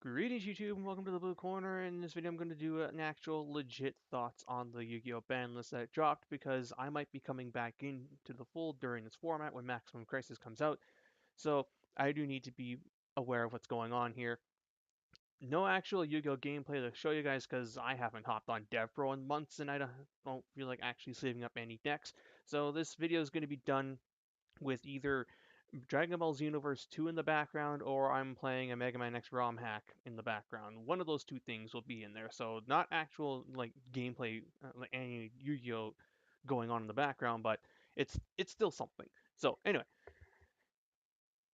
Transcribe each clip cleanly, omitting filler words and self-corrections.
Greetings YouTube and welcome to the Blue Corner. In this video I'm going to do an actual legit thoughts on the Yu-Gi-Oh! Ban list that dropped because I might be coming back into the fold during this format when Maximum Crisis comes out. So I do need to be aware of what's going on here. No actual Yu-Gi-Oh! Gameplay to show you guys because I haven't hopped on DevPro in months and I don't feel like actually saving up any decks. So this video is going to be done with either Dragon Ball Xenoverse 2 in the background, or I'm playing a Mega Man X ROM hack in the background. One of those two things will be in there. So not actual like gameplay, like any Yu-Gi-Oh going on in the background, but it's still something. So anyway,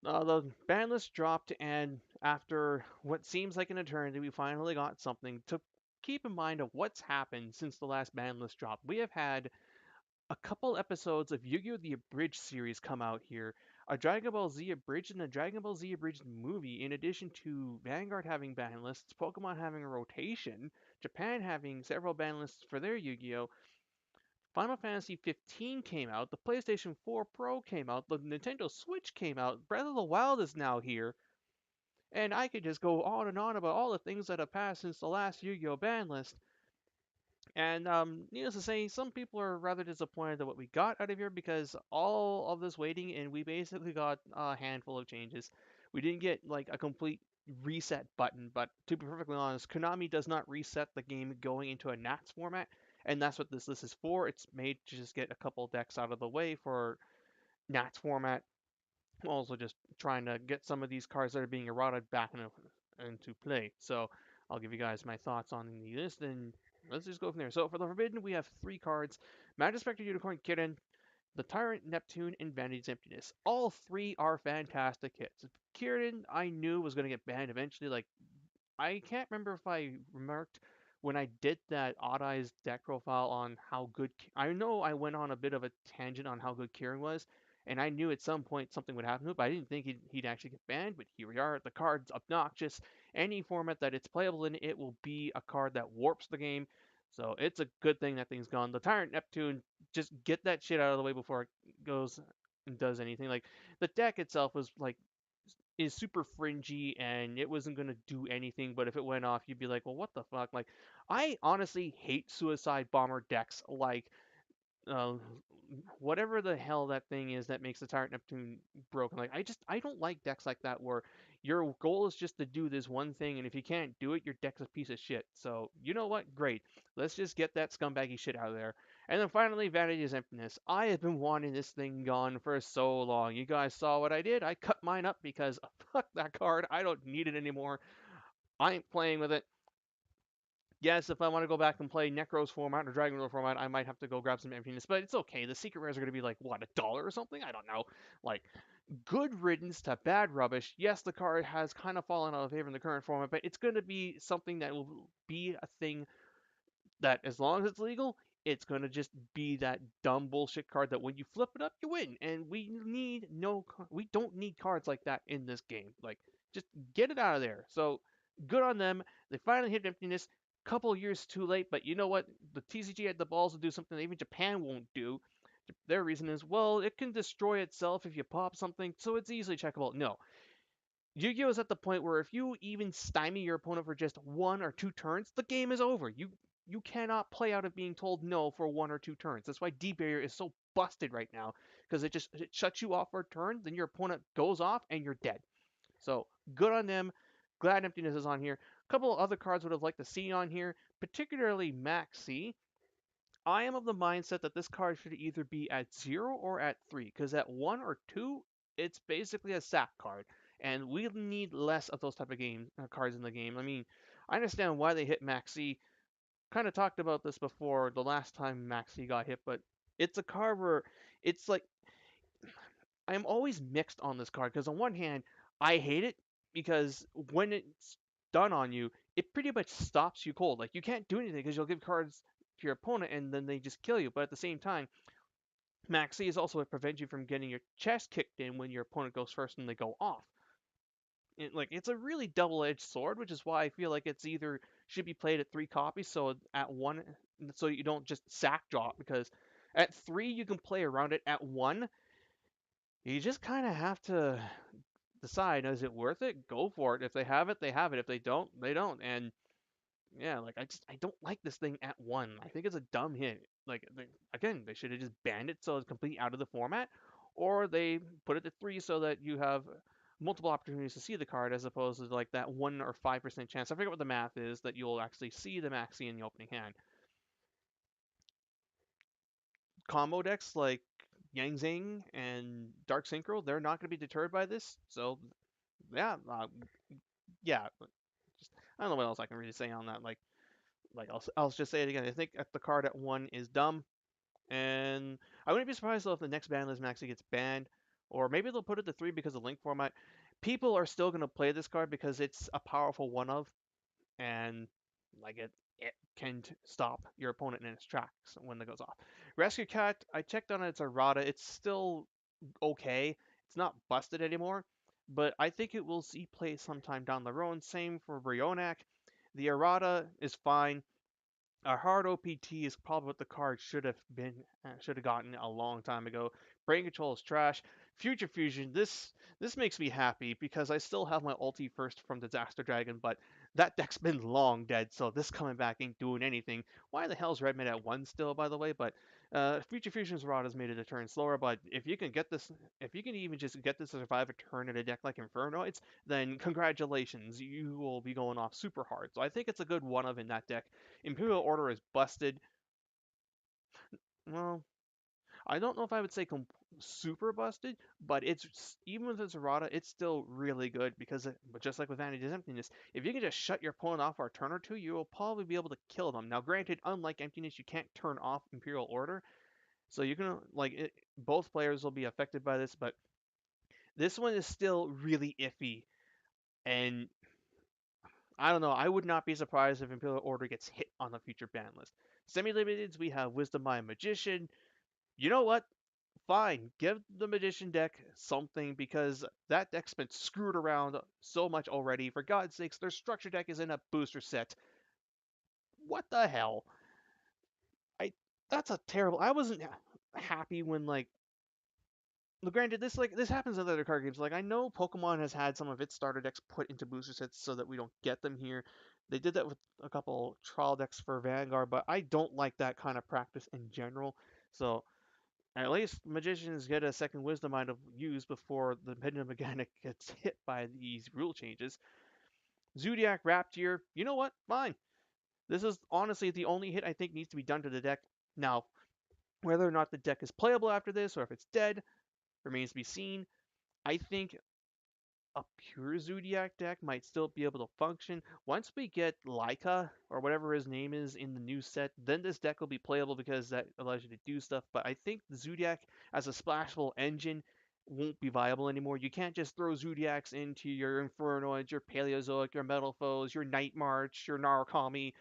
the ban list dropped, and after what seems like an eternity, we finally got something to keep in mind of what's happened since the last ban list dropped. We have had a couple episodes of Yu-Gi-Oh! The Abridged series come out here, a Dragon Ball Z Abridged and a Dragon Ball Z Abridged movie, in addition to Vanguard having ban lists, Pokemon having a rotation, Japan having several ban lists for their Yu-Gi-Oh! Final Fantasy 15 came out, the PlayStation 4 Pro came out, the Nintendo Switch came out, Breath of the Wild is now here, and I could just go on and on about all the things that have passed since the last Yu-Gi-Oh! Ban list. And needless to say, some people are rather disappointed at what we got out of here because all of this waiting and we basically got a handful of changes. We didn't get like a complete reset button, but to be perfectly honest, Konami does not reset the game going into a Nats format, and that's what this list is for. It's made to just get a couple decks out of the way for Nats format. Also, just trying to get some of these cards that are being eroded back into play. So I'll give you guys my thoughts on the list, and let's just go from there. So for the Forbidden, we have three cards: Magic Spectre, Unicorn, Kirin, the Tyrant, Neptune, and Vanity's Emptiness. All three are fantastic hits. Kirin, I knew was going to get banned eventually. Like, I can't remember if I remarked when I did that Odd Eyes deck profile on how good. I know I went on a bit of a tangent on how good Kieran was, and I knew at some point something would happen to it, but I didn't think he'd actually get banned. But here we are. The card's obnoxious. Any format that it's playable in, it will be a card that warps the game. So it's a good thing that thing's gone. The Tyrant Neptune, just get that shit out of the way before it goes and does anything. Like, the deck itself was like is super fringy and it wasn't going to do anything, but if it went off you'd be like, well, what the fuck. Like, I honestly hate suicide bomber decks like uh, whatever the hell that thing is that makes the Tyrant Neptune broken. Like, I don't like decks like that where your goal is just to do this one thing, and if you can't do it, your deck's a piece of shit. So you know what? Great. Let's just get that scumbaggy shit out of there. And then finally, Vanity's Emptiness. I have been wanting this thing gone for so long. You guys saw what I did. I cut mine up because fuck that card. I don't need it anymore. I ain't playing with it. Yes, if I want to go back and play Necros format or Dragon Lore format, I might have to go grab some emptiness, but it's okay. The secret rares are going to be like, what, $1 or something? I don't know. Like, good riddance to bad rubbish. Yes, the card has kind of fallen out of favor in the current format, but it's going to be something that will be a thing that, as long as it's legal, it's going to just be that dumb bullshit card that when you flip it up, you win. And we don't need cards like that in this game. Like, just get it out of there. So, good on them. They finally hit emptiness. Couple years too late, but you know what? The TCG had the balls to do something that even Japan won't do. Their reason is, well, it can destroy itself if you pop something, so it's easily checkable. No. Yu-Gi-Oh! Is at the point where if you even stymie your opponent for just 1 or 2 turns, the game is over. You cannot play out of being told no for 1 or 2 turns. That's why D-Barrier is so busted right now, because it shuts you off for a turn, then your opponent goes off and you're dead. So good on them. Glad Emptiness is on here. A couple of other cards would have liked to see on here, particularly Maxi. I am of the mindset that this card should either be at 0 or at 3, because at 1 or 2, it's basically a sap card, and we need less of those type of cards in the game. I mean, I understand why they hit Maxi. Kind of talked about this before the last time Maxi got hit, but it's a card where it's like I'm always mixed on this card because on one hand, I hate it because when it's done on you, it pretty much stops you cold. Like, you can't do anything because you'll give cards to your opponent and then they just kill you. But at the same time, Maxi is also to prevent you from getting your chest kicked in when your opponent goes first and they go off. It's a really double-edged sword, which is why I feel like it's either should be played at 3 copies, so at 1, so you don't just sack drop, because at 3 you can play around it. At 1, you just kind of have to decide, is it worth it? Go for it. If they have it, they have it. If they don't, they don't. And yeah, like I don't like this thing at one. I think it's a dumb hit. Like again, they should have just banned it so it's completely out of the format, or they put it to three so that you have multiple opportunities to see the card as opposed to like that 1 or 5% chance. I forget what the math is that you'll actually see the maxi in the opening hand. Combo decks like Yang Zing and Dark Synchro, they're not going to be deterred by this. So yeah, yeah. Just, I don't know what else I can really say on that. Like I'll just say it again. I think the card at one is dumb, and I wouldn't be surprised though if the next ban list actually gets banned, or maybe they'll put it to three because of link format. People are still going to play this card because it's a powerful one of, and like it can stop your opponent in its tracks when it goes off. Rescue Cat, I checked on its errata. It's still okay. It's not busted anymore, but I think it will see play sometime down the road. Same for Brionac. The errata is fine. A hard OPT is probably what the card should have gotten a long time ago. Brain control is trash. Future fusion. This makes me happy because I still have my ulti first from Disaster Dragon, but that deck's been long dead. So this coming back ain't doing anything. Why the hell's Redmid at one still, by the way? But Future Fusion's rod has made it a turn slower. But if you can get this, if you can even just get this to survive a turn in a deck like Infernoids, then congratulations, you will be going off super hard. So I think it's a good one of in that deck. Imperial Order is busted. Well, I don't know if I would say super busted, but it's even with its errata, it's still really good because but just like with Vanity's Emptiness, if you can just shut your opponent off for a turn or two, you will probably be able to kill them. Now, granted, unlike Emptiness, you can't turn off Imperial Order, so you can both players will be affected by this, but this one is still really iffy, and I don't know. I would not be surprised if Imperial Order gets hit on the future ban list. Semi-limiteds, we have Wisdom Mind Magician. You know what? Fine, give the Magician deck something because that deck's been screwed around so much already. For God's sakes, their structure deck is in a booster set. What the hell? I That's a terrible. I wasn't happy when granted, this happens in other card games. Like I know Pokemon has had some of its starter decks put into booster sets so that we don't get them here. They did that with a couple trial decks for Vanguard, but I don't like that kind of practice in general. So at least magicians get a second wisdom mind to use before the pendulum mechanic gets hit by these rule changes. Zodiac Rapture, you know what? Fine. This is honestly the only hit I think needs to be done to the deck. Now, whether or not the deck is playable after this or if it's dead remains to be seen. I think a pure Zodiac deck might still be able to function. Once we get Laika, or whatever his name is, in the new set, then this deck will be playable because that allows you to do stuff. But I think the Zodiac as a splashable engine won't be viable anymore. You can't just throw Zodiacs into your Infernoids, your Paleozoic, your Metal Foes, your Night March, your Narukami,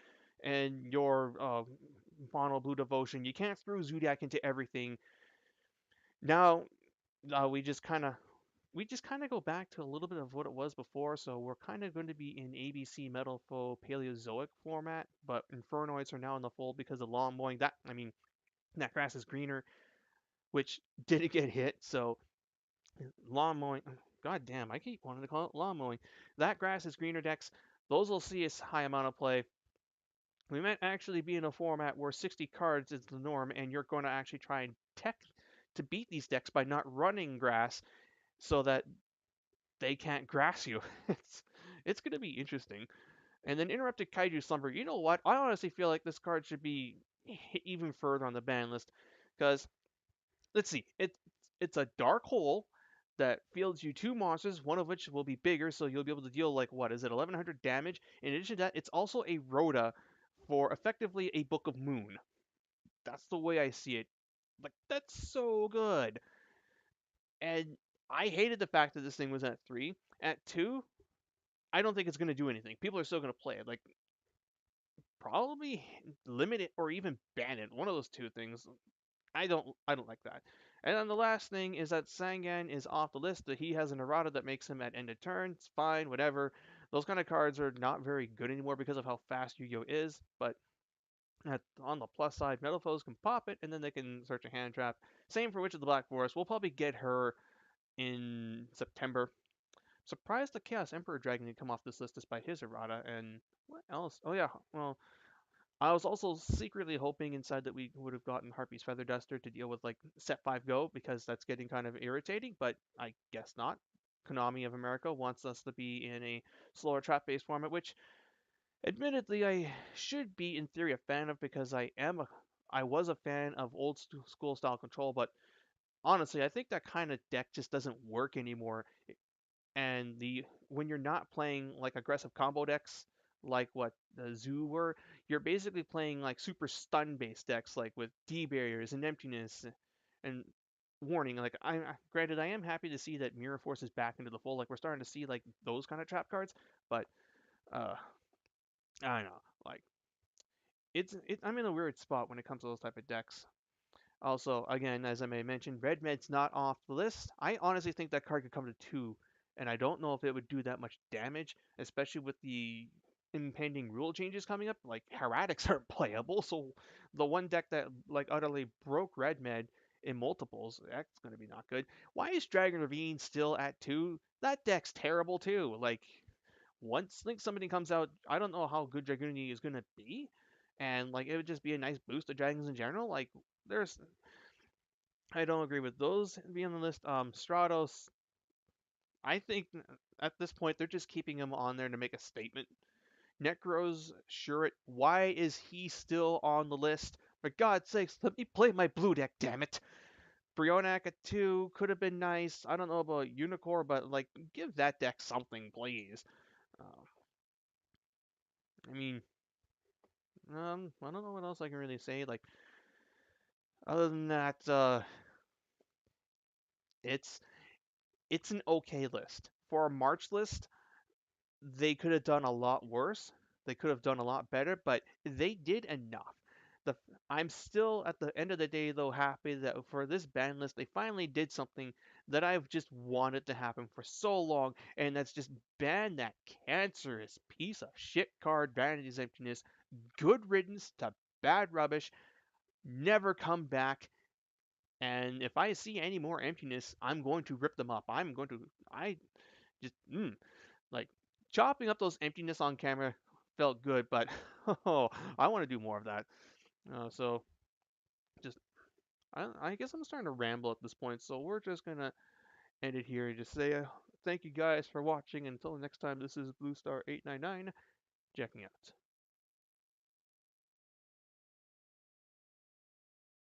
and your Mono Blue Devotion. You can't throw Zodiac into everything. Now, we just kind of go back to a little bit of what it was before. So we're kind of going to be in ABC Metal Foe Paleozoic format, but Infernoids are now in the fold because of lawn mowing. That grass is greener, which didn't get hit. So lawn mowing. God damn, I keep wanting to call it lawn mowing. That grass is greener decks. Those will see a high amount of play. We might actually be in a format where 60 cards is the norm, and you're going to actually try and tech to beat these decks by not running grass so that they can't grass you. It's going to be interesting. And then Interrupted Kaiju Slumber. You know what? I honestly feel like this card should be hit even further on the ban list because let's see, it's a dark hole that fields you two monsters, one of which will be bigger, so you'll be able to deal like what is it, 1100 damage. In addition to that, it's also a Rhoda for effectively a Book of Moon. That's the way I see it. Like that's so good. And I hated the fact that this thing was at three. At two, I don't think it's going to do anything. People are still going to play it. Like probably limit it or even ban it. One of those two things. I don't like that. And then the last thing is that Sangan is off the list. That he has an errata that makes him at end of turn. It's fine, whatever. Those kind of cards are not very good anymore because of how fast Yu-Gi-Oh is. But on the plus side, Metal Foes can pop it and then they can search a hand trap. Same for Witch of the Black Forest. We'll probably get her in September. Surprised the Chaos Emperor Dragon didn't come off this list despite his errata. And what else? Oh yeah, well, I was also secretly hoping inside that we would have gotten Harpy's Feather Duster to deal with like set 5 go because that's getting kind of irritating, but I guess not. Konami of America wants us to be in a slower trap based format, which admittedly I should be in theory a fan of because I was a fan of old school style control, but honestly I think that kind of deck just doesn't work anymore. And the when you're not playing like aggressive combo decks like what the zoo were, you're basically playing like super stun based decks like with D barriers and emptiness and warning. Like granted, I am happy to see that Mirror Force is back into the fold. Like we're starting to see like those kind of trap cards, but uh, I don't know. Like I'm in a weird spot when it comes to those type of decks. Also, again, as I may mention, Red Med's not off the list. I honestly think that card could come to 2, and I don't know if it would do that much damage, especially with the impending rule changes coming up. Like, Heretics aren't playable, so the one deck that, like, utterly broke Red Med in multiples, that's going to be not good. Why is Dragon Ravine still at 2? That deck's terrible, too. Like, once Link Summoning comes out, I don't know how good Dragoon is going to be, and, like, it would just be a nice boost to Dragons in general. Like, there's I don't agree with those being on the list. Stratos, I think at this point they're just keeping him on there to make a statement. Necros, sure it. Why is he still on the list? For God's sakes, let me play my blue deck, damn it. Brionac at 2 could have been nice. I don't know about Unicorn, but like give that deck something, please. Uh, I mean, I don't know what else I can really say. Like other than that, it's it's an okay list for a March list. They could have done a lot worse. They could have done a lot better, but they did enough. The I'm still at the end of the day though happy that for this ban list they finally did something that I've just wanted to happen for so long, and that's just ban that cancerous piece of shit card Vanity's Emptiness. Good riddance to bad rubbish. Never come back. And if I see any more emptiness, I'm going to rip them up. I just like chopping up those emptiness on camera felt good, but oh, I want to do more of that. So just I guess I'm starting to ramble at this point, so we're just gonna end it here and just say thank you guys for watching. Until next time, this is Blue Star 899 checking out.